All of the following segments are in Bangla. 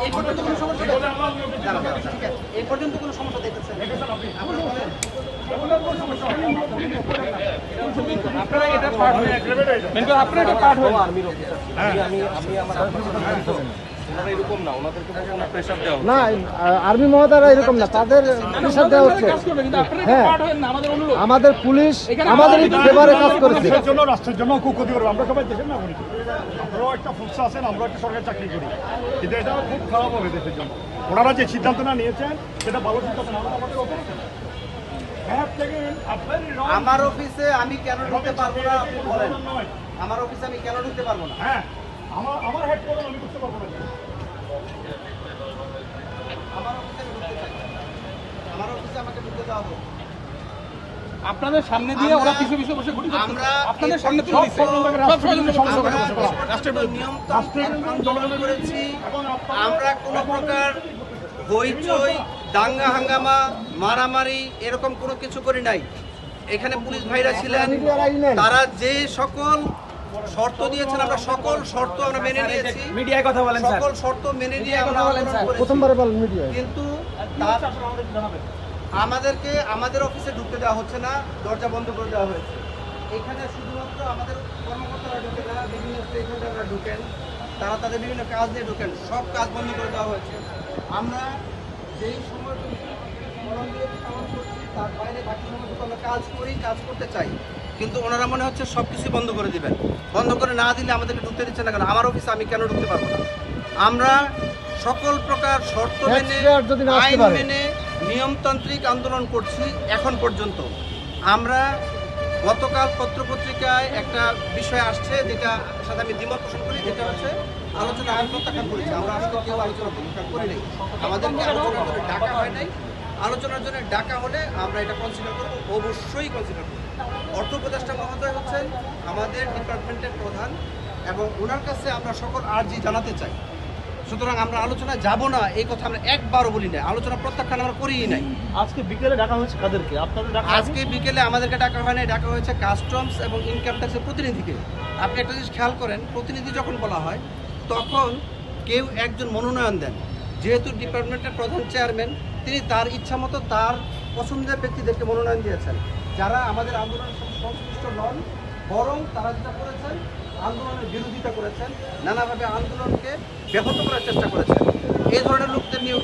এই পর্যন্ত কোনো সমস্যা এই পর্যন্ত কোনো সমস্যা দেখতেছেন আপনারা এটা পার্ট হয়ে কিন্তু আপনারা এটা পার্ট হয়ে আর্মির অফিসার আমি আমার এরকম না ওনাদেরকে কোনো প্রেসার দেওয়া না আর্মি মহোদয়রা এরকম না তাদের প্রেসার দেওয়া হচ্ছে হ্যাঁ আমাদের পুলিশ আমাদের ফেভারে কাজ করেছে দেশের জন্য রাষ্ট্রের জন্য খুব ক্ষতি করবে আমরা সবাই দেশের নাগরিক আমরাও একটা ফুলসা আছেন আমরাও একটা সরকারি চাকরি করি কিন্তু এটা খুব খারাপ হবে দেশের জন্য ওনারা যে সিদ্ধান্ত না নিয়েছেন সেটা ভালো সিদ্ধান্ত না আমাদের আমার অফিসে আমি কেন ঢুকতে পারবো না আপনি বলেন আমার অফিসে আমি কেন ঢুকতে পারবো না হ্যাঁ আমার হেড করুন আমি বুঝতে পারবো না আমার অফিসে আমি ঢুকতে চাই আমার অফিসে আমাকে ঢুকতে দেওয়া হোক আপনাদের সামনে দিয়ে ওরা পিছু পিছু বসে ঘুরে আমরা আপনাদের সামনে তুলে দিচ্ছে নিয়মতান্ত্রিক আন্দোলন করেছি আমরা কোনো প্রকার হইচই দাঙ্গা হাঙ্গামা মারামারি এরকম কোনো কিছু করি নাই এখানে পুলিশ ভাইরা ছিলেন তারা যে সকল শর্ত দিয়েছেন আমরা সকল শর্ত আমরা মেনে নিয়েছি মিডিয়ায় কথা বলেন স্যার সকল শর্ত মেনে নিয়ে আমরা আন্দোলন করেছি প্রথমবার বলেন মিডিয়ায় কিন্তু আমাদেরকে আমাদের অফিসে ঢুকতে দেওয়া হচ্ছে না দরজা বন্ধ করে দেওয়া হয়েছে এখানে শুধুমাত্র আমাদের কর্মকর্তারা ঢুকে না বিভিন্ন স্টেক হোল্ডাররা ঢুকেন তারা তাদের বিভিন্ন কাজ নিয়ে ঢুকেন সব কাজ বন্ধ করে দেওয়া হয়েছে আমরা যেই সময়টুকু পালন করছি তার বাইরে বাকি সময়টুকু আমরা কাজ করতে চাই কিন্তু ওনারা মনে হচ্ছে সব কিছু বন্ধ করে দিবেন বন্ধ করে না দিলে আমাদেরকে ঢুকতে দিচ্ছে না কেন আমার অফিসে আমি কেন ঢুকতে পারবো না আমরা সকল প্রকার শর্ত মেনে আইন মেনে নিয়মতান্ত্রিক আন্দোলন করছি এখন পর্যন্ত আমরা গতকাল পত্রপত্রিকায় একটা বিষয় আসছে যেটা সাথে আমি দ্বিমত পোষণ করি যেটা হচ্ছে আলোচনা আমি প্রত্যাখ্যান করেছি আমরা আসলে কেউ আলোচনা প্রত্যাখ্যান করি নাই আমাদেরকে আলোচনার জন্য ডাকা হয় নাই আলোচনার জন্য ডাকা হলে আমরা এটা কনসিডার করবো অবশ্যই কনসিডার করবো অর্থ উপদেষ্টা মহোদয় হচ্ছেন আমাদের ডিপার্টমেন্টের প্রধান এবং ওনার কাছে আমরা সকল আর্জি জানাতে চাই সুতরাং আমরা আলোচনায় যাব না এই কথা আমরা একবারও বলি না আলোচনা প্রত্যাখ্যান আমরা করিই নাই আজকে বিকেলে ডাকা হয়েছে কাদেরকে আপনাদের আজকে বিকেলে আমাদেরকে ডাকা হয় নাই ডাকা হয়েছে কাস্টমস এবং ইনকাম ট্যাক্সের প্রতিনিধিকে আপনি একটা জিনিস খেয়াল করেন প্রতিনিধি যখন বলা হয় তখন কেউ একজন মনোনয়ন দেন যেহেতু ডিপার্টমেন্টের প্রধান চেয়ারম্যান তিনি তার ইচ্ছা মতো তার পছন্দের ব্যক্তিদেরকে মনোনয়ন দিয়েছেন যারা আমাদের আন্দোলনের সাথে সংশ্লিষ্ট নন বরং তারা যেটা করেছেন আন্দোলনের বিরোধিতা করেছেন নানাভাবে আন্দোলনকে ব্যাহত করার চেষ্টা করেছেন এই ধরনের লোকদের নিয়োগ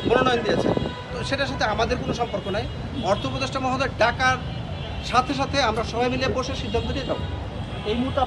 মনোনয়ন দিয়েছেন তো সেটার সাথে আমাদের কোনো সম্পর্ক নাই অর্থ উপদেষ্টা মহোদয় ডাকার সাথে সাথে আমরা সবাই মিলে বসে সিদ্ধান্ত নিয়ে যাব এই মুহূর্তে